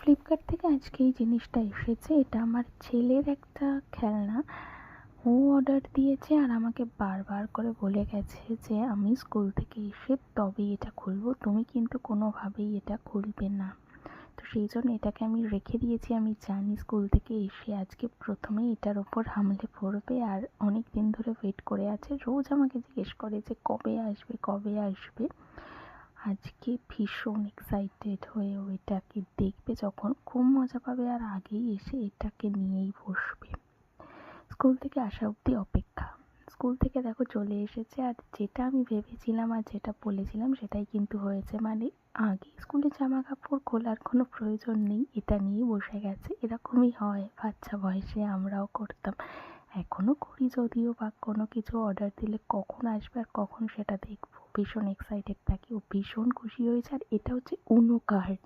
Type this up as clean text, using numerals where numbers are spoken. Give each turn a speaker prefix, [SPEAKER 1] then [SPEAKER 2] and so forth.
[SPEAKER 1] Flipkart থেকে আজকে এই জিনিসটা এসেছে। এটা আমার ছেলের একটা খেলনা। ও অর্ডার দিয়েছে আর আমাকে বারবার করে বলে গেছে যে আমি স্কুল থেকে এসে তবেই এটা খুলবো, তুমি কিন্তু কোনোভাবেই এটা খুলবে না। তো সেই জন্য এটাকে আমি রেখে দিয়েছি। আমি জানি স্কুল থেকে এসে আজকে প্রথমেই এটার ওপর হামলে পড়বে আর অনেক দিন ধরে ওয়েট করে আছে। রোজ আমাকে জিজ্ঞেস করে যে কবে আসবে কবে আসবে। আজকে ভীষণ এক্সাইটেড হয়ে ও এটাকে দেখবে, যখন খুব মজা পাবে আর আগেই এসে এটাকে নিয়েই বসবে। স্কুল থেকে আসা অবধি অপেক্ষা। স্কুল থেকে দেখো চলে এসেছে আর যেটা আমি ভেবেছিলাম আর যেটা বলেছিলাম সেটাই কিন্তু হয়েছে। মানে আগে স্কুলের জামা কাপড় খোলার কোনো প্রয়োজন নেই, এটা নিয়েই বসে গেছে। এরকমই হয়, বাচ্চা বয়সে আমরাও করতাম, এখনও করি যদিও, বা কোনো কিছু অর্ডার দিলে কখন আসবে আর কখন সেটা দেখবো ভীষণ এক্সাইটেড থাকি। ও ভীষণ খুশি হয়েছে। আর এটা হচ্ছে উনো কার্ড।